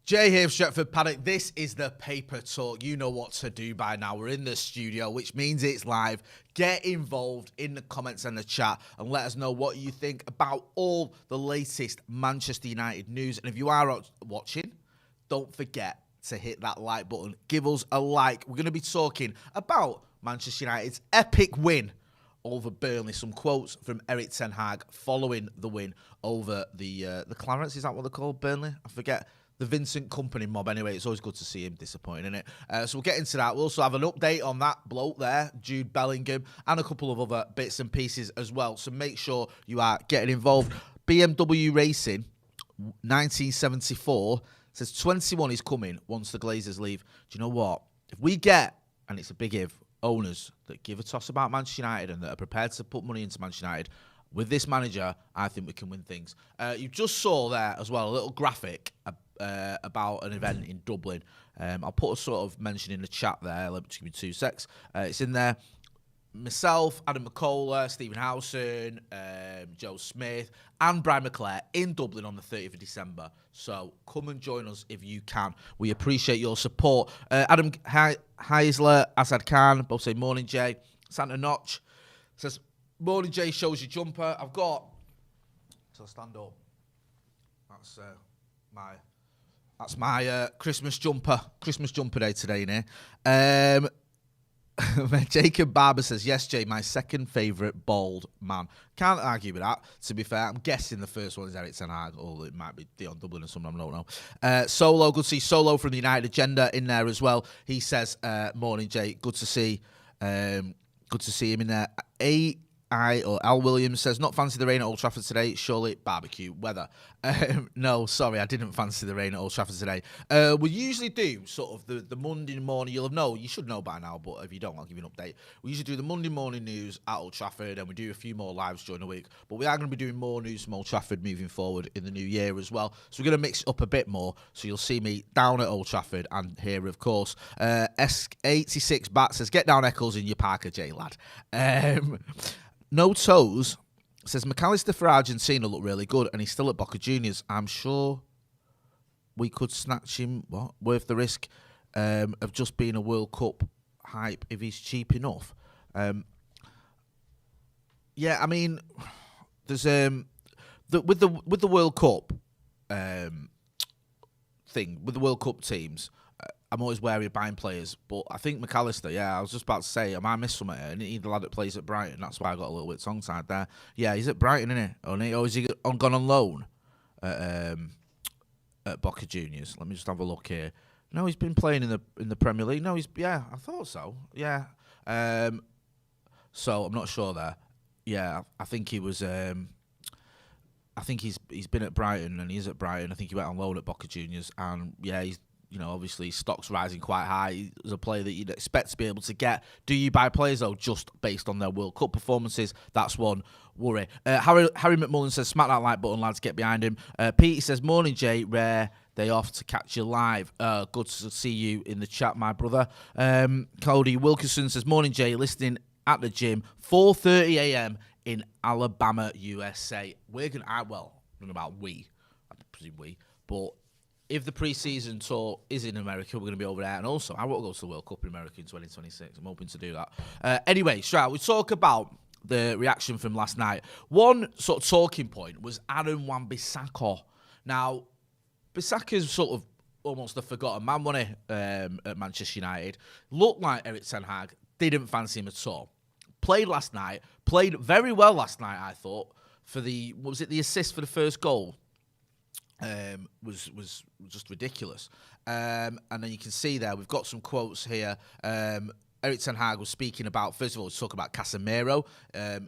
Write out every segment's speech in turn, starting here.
Jay here, Stretford, Paddock. This is the paper talk. You know what to do by now. We're in the studio, which means it's live. Get involved in the comments and the chat and let us know what you think about all the latest Manchester United news. And if you are watching, don't forget to hit that like button. Give us a like. We're going to be talking about Manchester United's epic win over Burnley. Some quotes from Erik ten Hag following the win over the Clarence. Is that what they're called? Burnley? I forget. The Vincent Kompany mob. Anyway, it's always good to see him disappointing, isn't it? So we'll get into that. We'll also have an update on that bloke there, Jude Bellingham, and a couple of other bits and pieces as well. So make sure you are getting involved. BMW Racing, 1974, says 21 is coming once the Glazers leave. Do you know what? If we get, and it's a big if, owners that give a toss about Manchester United and that are prepared to put money into Manchester United, with this manager, I think we can win things. You just saw there as well a little graphic about an event in Dublin. I'll put a sort of mention in the chat there. Let me just give me 2 secs. It's in there. Myself, Adam McCullough, Stephen Howson, Joe Smith, and Brian McClare in Dublin on the 30th of December. So come and join us if you can. We appreciate your support. Adam Heisler, Asad Khan, both say morning, Jay. Santa Notch says, morning, Jay, shows your jumper. I've got, so stand up. That's my Christmas jumper day today, innit? Jacob Barber says, yes, Jay, my second favourite bald man. Can't argue with that, to be fair. I'm guessing the first one is Erik ten Hag, or it might be Dion Dublin or something, I don't know. Solo, good to see Solo from the United Agenda in there as well. He says, morning, Jay, good to see him in there. Al Williams says, not fancy the rain at Old Trafford today, surely barbecue weather. No, sorry, I didn't fancy the rain at Old Trafford today. We usually do sort of the Monday morning, you should know by now, but if you don't, I'll give you an update. We usually do the Monday morning news at Old Trafford, and we do a few more lives during the week, but we are going to be doing more news from Old Trafford moving forward in the new year as well, so we're going to mix it up a bit more, so you'll see me down at Old Trafford and here, of course. S86 Bat says, get down Eccles in your Parker J, lad. No Toes says, McAllister for Argentina looked really good and he's still at Boca Juniors. I'm sure we could snatch him, worth the risk of just being a World Cup hype if he's cheap enough. Yeah, I mean, there's with the World Cup thing, with the World Cup teams, I'm always wary of buying players, but I think McAllister, I was just about to say, I might miss something here. He's the lad that plays at Brighton. That's why I got a little bit tongue-tied there. Yeah, he's at Brighton, isn't he? Or is he gone on loan at Boca Juniors? Let me just have a look here. No, he's been playing in the Premier League. No, I thought so. Yeah. So I'm not sure there. Yeah, I think he was. I think he's been at Brighton and he's at Brighton. I think he went on loan at Boca Juniors, and he's. Obviously, stock's rising quite high. He's a player that you'd expect to be able to get. Do you buy players, though, just based on their World Cup performances? That's one worry. Harry McMullen says, smack that like button, lads, get behind him. Pete says, morning, Jay, rare day off to catch you live. Good to see you in the chat, my brother. Cody Wilkinson says, morning, Jay, listening at the gym, 4:30 a.m. in Alabama, USA. We're going to, I don't know about we, I presume we, but if the pre-season tour is in America, we're going to be over there. And also, I want to go to the World Cup in America in 2026. I'm hoping to do that. Anyway, straight, we talk about the reaction from last night. One sort of talking point was Aaron Wan-Bissaka. Now, Bissaka's sort of almost a forgotten man, wasn't he, at Manchester United. Looked like Erik ten Hag. Didn't fancy him at all. Played last night. Played very well last night, I thought, for the assist for the first goal. Was just ridiculous. And then you can see there, we've got some quotes here. Erik ten Hag was speaking about, first of all, talking about Casemiro.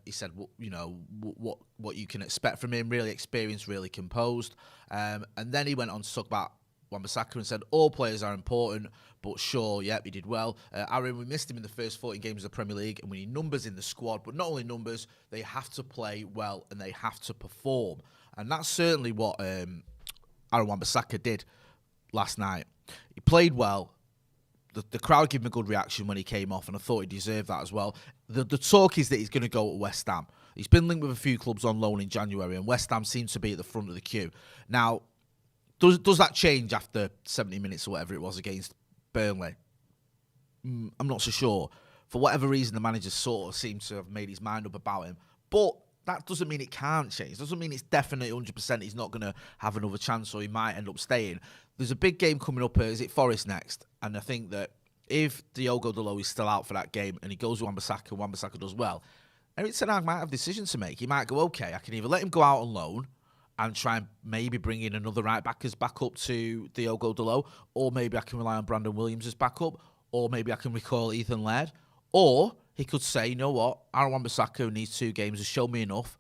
He said, what you can expect from him, really experienced, really composed. And then he went on to talk about Wan-Bissaka and said, all players are important, but sure, yep, he did well. Aaron, we missed him in the first 14 games of the Premier League, and we need numbers in the squad, but not only numbers, they have to play well and they have to perform. And that's certainly what Aaron Wan-Bissaka did last night. He played well. The crowd gave him a good reaction when he came off, and I thought he deserved that as well. The talk is that he's going to go at West Ham. He's been linked with a few clubs on loan in January, and West Ham seems to be at the front of the queue. Now, Does that change after 70 minutes or whatever it was against Burnley? I'm not so sure. For whatever reason, the manager sort of seems to have made his mind up about him. But that doesn't mean it can't change. It doesn't mean it's definitely 100% he's not going to have another chance or he might end up staying. There's a big game coming up. Is it Forest next? And I think that if Diogo Dalot is still out for that game and he goes with Wan-Bissaka and Wan-Bissaka does well, Erik ten Hag might have decisions to make. He might go, okay, I can either let him go out on loan and try and maybe bring in another right-back as backup to Diogo Dalot, or maybe I can rely on Brandon Williams as backup, or maybe I can recall Ethan Laird, or he could say, you know what, Aaron Wan-Bissaka, who needs 2 games, has shown me enough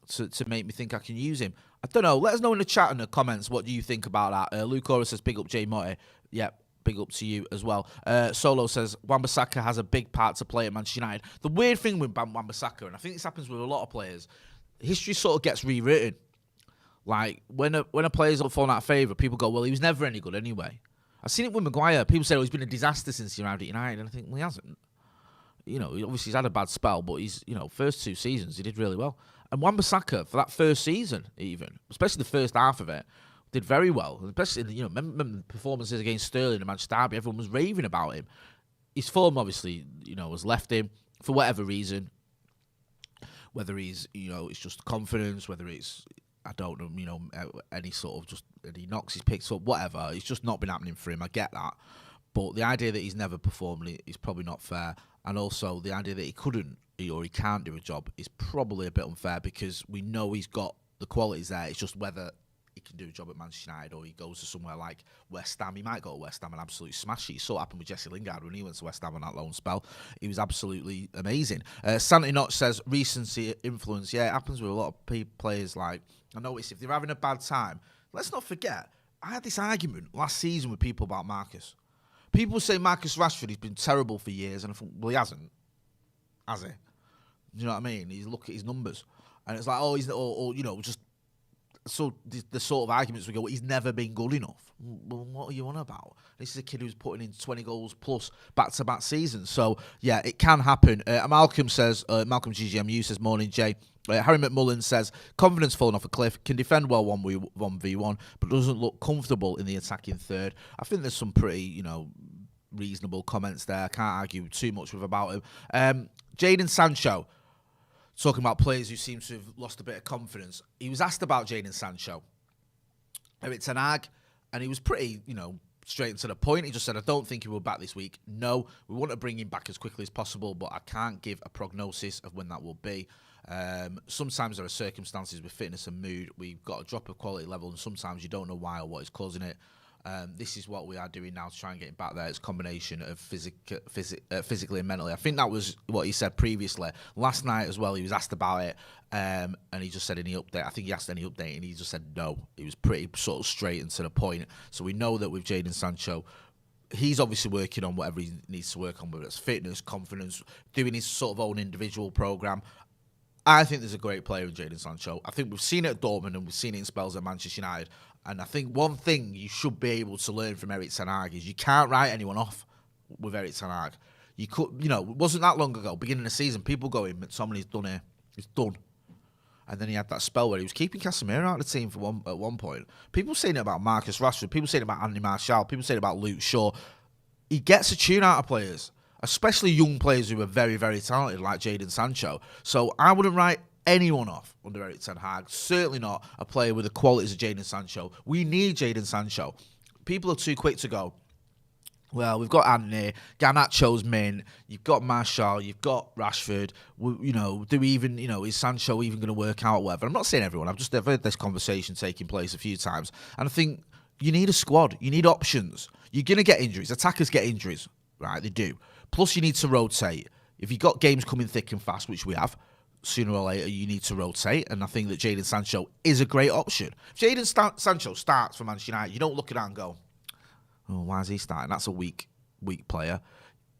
to make me think I can use him. I don't know. Let us know in the chat and the comments what do you think about that. Luke Ora says, big up Jay Motti. Yep, big up to you as well. Solo says, Wan-Bissaka has a big part to play at Manchester United. The weird thing with Wan-Bissaka, and I think this happens with a lot of players, history sort of gets rewritten. Like, when a player's falling out of favour, people go, well, he was never any good anyway. I've seen it with Maguire. People say, oh, he's been a disaster since he arrived at United. And I think, well, he hasn't. You know, obviously he's had a bad spell, but he's, you know, first 2 seasons, he did really well. And Wan-Bissaka, for that first season even, especially the first half of it, did very well. Especially, you know, remember the performances against Sterling and Manchester Derby, everyone was raving about him. His form, obviously, you know, has left him for whatever reason. Whether he's, you know, it's just confidence, whether it's, I don't know, you know, any sort of just any knocks he's picked up, whatever. It's just not been happening for him. I get that. But the idea that he's never performed is probably not fair. And also the idea that he couldn't or he can't do a job is probably a bit unfair because we know he's got the qualities there. It's just whether he can do a job at Manchester United or he goes to somewhere like West Ham. He might go to West Ham and absolutely smash it. It sort of happened with Jesse Lingard when he went to West Ham on that loan spell. He was absolutely amazing. Santi Notch says, recency influence. Yeah, it happens with a lot of players. Like, I notice if they're having a bad time, let's not forget, I had this argument last season with people about Marcus. People say Marcus Rashford, he's been terrible for years, and I thought, well, he hasn't, has he? Do you know what I mean? You look at his numbers, and it's like, oh, he's, or you know, just so the sort of arguments we go, well, he's never been good enough. Well, what are you on about? This is a kid who's putting in 20 goals plus back-to-back seasons. So, yeah, it can happen. Malcolm says, Malcolm GGMU says, morning, Jay. Harry McMullen says, confidence falling off a cliff, can defend well 1v1, but doesn't look comfortable in the attacking third. I think there's some pretty, you know, reasonable comments there. I can't argue too much with about him. Jadon Sancho, talking about players who seem to have lost a bit of confidence. He was asked about Jadon Sancho, Erik ten Hag, and he was pretty, you know, straight and to the point. He just said, I don't think he will back this week. No, we want to bring him back as quickly as possible, but I can't give a prognosis of when that will be. Sometimes there are circumstances with fitness and mood. We've got a drop of quality level, and sometimes you don't know why or what is causing it. This is what we are doing now to try and get him back there. It's a combination of physically and mentally. I think that was what he said previously. Last night as well, he was asked about it, and he just said any update. I think he asked any update, and he just said no. He was pretty sort of straight and to the point. So we know that with Jadon Sancho, he's obviously working on whatever he needs to work on, whether it's fitness, confidence, doing his sort of own individual program. I think there's a great player in Jadon Sancho. I think we've seen it at Dortmund and we've seen it in spells at Manchester United. And I think one thing you should be able to learn from Erik ten Hag is you can't write anyone off with Erik ten Hag. You could, you know, it wasn't that long ago, beginning of the season, people going, McTominay's done here. He's done. And then he had that spell where he was keeping Casemiro out of the team at one point. People saying it about Marcus Rashford. People saying it about Anthony Martial. People saying it about Luke Shaw. He gets a tune out of players, especially young players who are very, very talented like Jadon Sancho. So I wouldn't write anyone off under Erik ten Hag. Certainly not a player with the qualities of Jadon Sancho. We need Jadon Sancho. People are too quick to go, well, we've got Anthony, Garnacho's min, you've got Martial, you've got Rashford. You know, do we even, you know, is Sancho even going to work out or whatever? I'm not saying everyone. I've heard this conversation taking place a few times. And I think you need a squad. You need options. You're going to get injuries. Attackers get injuries, right? They do. Plus, you need to rotate. If you've got games coming thick and fast, which we have, sooner or later, you need to rotate. And I think that Jadon Sancho is a great option. If Jadon Sancho starts for Manchester United, you don't look at that and go, oh, why is he starting? That's a weak player.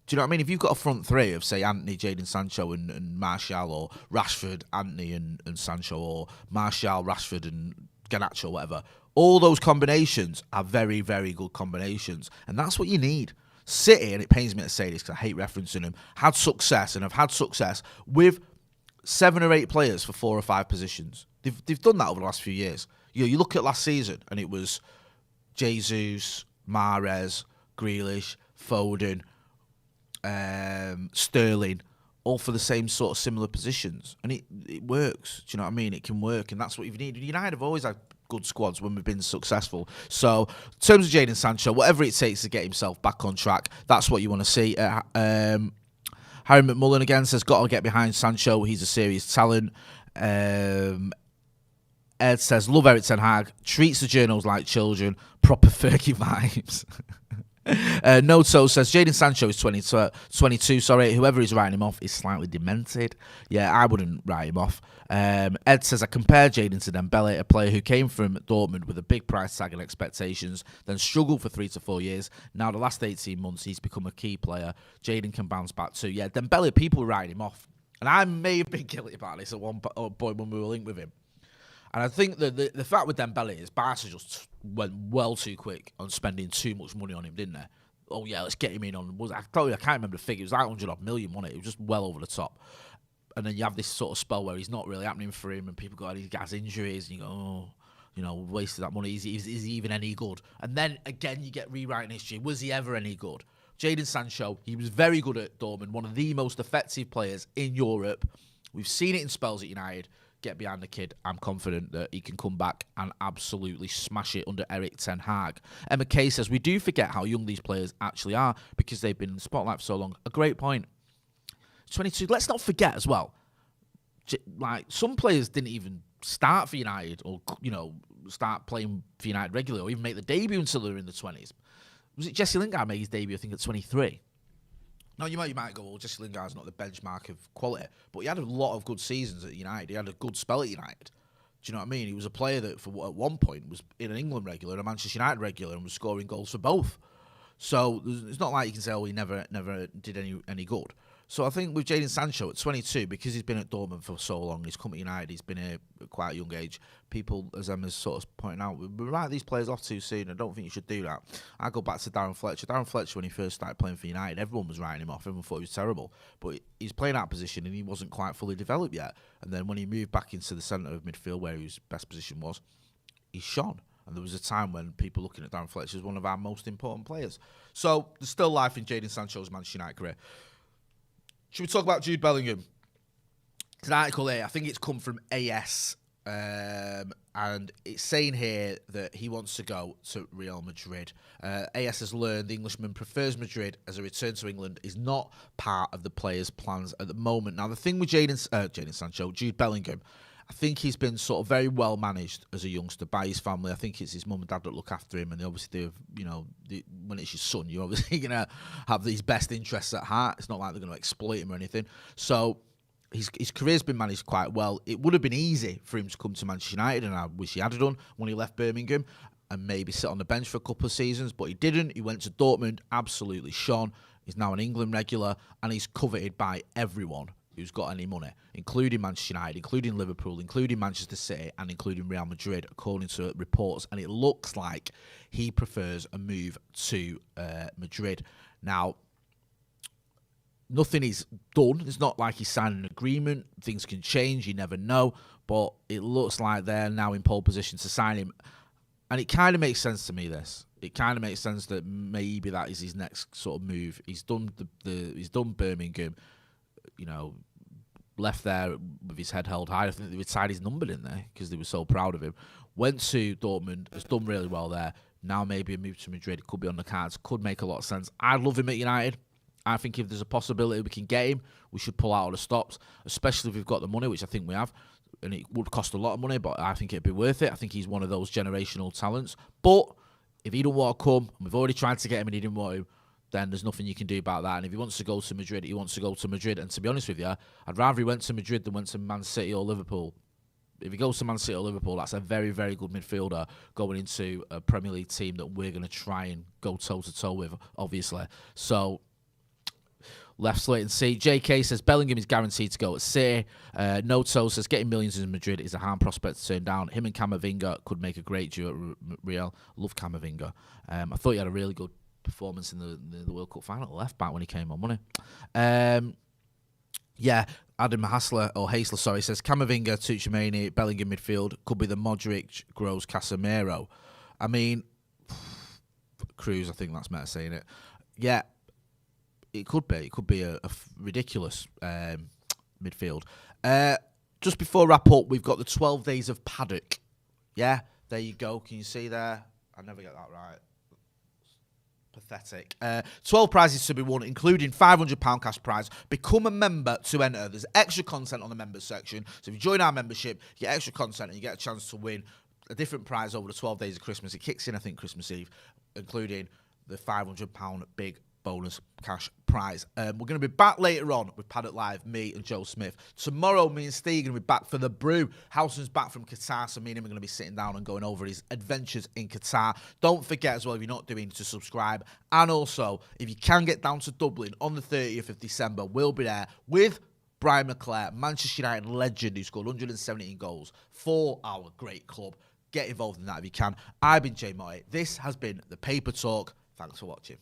Do you know what I mean? If you've got a front three of, say, Anthony, Jadon Sancho and Martial, or Rashford, Anthony and Sancho, or Martial, Rashford and Garnacho, whatever, all those combinations are very, very good combinations. And that's what you need. City, and it pains me to say this because I hate referencing them, had success and have had success with 7 or 8 players for 4 or 5 positions. They've done that over the last few years. You look at last season, and it was Jesus, Mahrez, Grealish, Foden, Sterling, all for the same sort of similar positions, and it works. Do you know what I mean? It can work, and that's what you need. United have always had good squads when we've been successful. So, in terms of Jadon Sancho, whatever it takes to get himself back on track, that's what you want to see. Harry McMullen again says, got to get behind Sancho. He's a serious talent. Ed says, love Eric Ten Hag. Treats the journals like children. Proper Fergie vibes. Noto says, Jadon Sancho is 22. Whoever is writing him off is slightly demented. Yeah, I wouldn't write him off. Ed says, I compare Jadon to Dembele, a player who came from Dortmund with a big price tag and expectations, then struggled for 3 to 4 years. Now, the last 18 months, he's become a key player. Jadon can bounce back too. Yeah, Dembele, people were writing him off. And I may have been guilty about this at one point when we were linked with him. And I think that the fact with Dembele is Barca just went well too quick on spending too much money on him, didn't they? Oh, yeah, let's get him in on... I can't remember the figure. It was like 100 million, wasn't it? It was just well over the top. And then you have this sort of spell where he's not really happening for him, and people go, he has injuries, and you go, oh, wasted that money. Is he even any good? And then, again, you get rewriting history. Was he ever any good? Jadon Sancho, he was very good at Dortmund, one of the most effective players in Europe. We've seen it in spells at United. Get behind the kid. I'm confident that he can come back and absolutely smash it under Eric Ten Hag. Emma Kay says, we do forget how young these players actually are because they've been in the spotlight for so long. A great point. 22. Let's not forget as well, like some players didn't even start for United or, start playing for United regularly or even make the debut until they were in the 20s. Was it Jesse Lingard made his debut, I think, at 23? Now, you might go, well, Jesse Lingard's not the benchmark of quality, but he had a lot of good seasons at United. He had a good spell at United. Do you know what I mean? He was a player that, at one point, was in an England regular and a Manchester United regular and was scoring goals for both. So it's not like you can say, oh, he never did any good. So I think with Jadon Sancho at 22, because he's been at Dortmund for so long, he's come to United, he's been here at quite a young age, people, as Emma's sort of pointing out, we write these players off too soon. I don't think you should do that. I go back to Darren Fletcher. Darren Fletcher, when he first started playing for United, everyone was writing him off. Everyone thought he was terrible. But he's playing out of position and he wasn't quite fully developed yet. And then when he moved back into the centre of midfield where his best position was, he shone. And there was a time when people looking at Darren Fletcher as one of our most important players. So there's still life in Jadon Sancho's Manchester United career. Should we talk about Jude Bellingham? It's an article here. I think it's come from AS. And it's saying here that he wants to go to Real Madrid. AS has learned the Englishman prefers Madrid as a return to England is not part of the player's plans at the moment. Now, the thing with Jude Bellingham, I think he's been sort of very well managed as a youngster by his family. I think it's his mum and dad that look after him, and they obviously do. When it's your son, you're obviously gonna have his best interests at heart. It's not like they're gonna exploit him or anything. So his career's been managed quite well. It would have been easy for him to come to Manchester United, and I wish he had done when he left Birmingham and maybe sit on the bench for a couple of seasons, but he didn't. He went to Dortmund, absolutely shone. He's now an England regular, and he's coveted by everyone who's got any money, including Manchester United, including Liverpool, including Manchester City, and including Real Madrid, according to reports. And it looks like he prefers a move to Madrid. Now, nothing is done. It's not like he's signed an agreement. Things can change. You never know. But it looks like they're now in pole position to sign him. And it kind of makes sense to me, this. It kind of makes sense that maybe that is his next sort of move. He's done he's done Birmingham, left there with his head held high. I think they retired his number, didn't they? Because they were so proud of him. Went to Dortmund, has done really well there. Now maybe a move to Madrid could be on the cards. Could make a lot of sense. I'd love him at United. I think if there's a possibility we can get him, we should pull out all the stops, especially if we've got the money, which I think we have. And it would cost a lot of money, but I think it'd be worth it. I think he's one of those generational talents. But if he don't want to come, and we've already tried to get him and he didn't want to, then there's nothing you can do about that. And if he wants to go to Madrid, he wants to go to Madrid. And to be honest with you, I'd rather he went to Madrid than went to Man City or Liverpool. If he goes to Man City or Liverpool, that's a very, very good midfielder going into a Premier League team that we're going to try and go toe-to-toe with, obviously. So, left wait and see. JK says Bellingham is guaranteed to go at City. Noto says getting millions in Madrid is a hard prospect to turn down. Him and Camavinga could make a great duo at Real. Love Camavinga. I thought he had a really good performance in the World Cup final, left back when he came on, wasn't he? Yeah, Adam Hasler, sorry, says Camavinga, Tuchemani, Bellingham midfield could be the Modric, Gross, Casemiro. I mean, Cruz, I think that's better saying it. Yeah, it could be. It could be a ridiculous midfield. Just before wrap up, we've got the 12 days of Paddock. Yeah, there you go. Can you see there? I never get that right. Pathetic. 12 prizes to be won, including £500 cash prize. Become a member to enter. There's extra content on the members section. So if you join our membership, you get extra content and you get a chance to win a different prize over the 12 days of Christmas. It kicks in, I think, Christmas Eve, including the £500 big bonus cash prize. We're going to be back later on with Paddock Live, me and Joe Smith. Tomorrow, me and Steve are going to be back for the brew. Howson's back from Qatar, so me and him are going to be sitting down and going over his adventures in Qatar. Don't forget as well, if you're not doing, to subscribe. And also, if you can get down to Dublin on the 30th of December, we'll be there with Brian McClare, Manchester United legend who scored 117 goals for our great club. Get involved in that if you can. I've been Jay Moy. This has been The Paper Talk. Thanks for watching.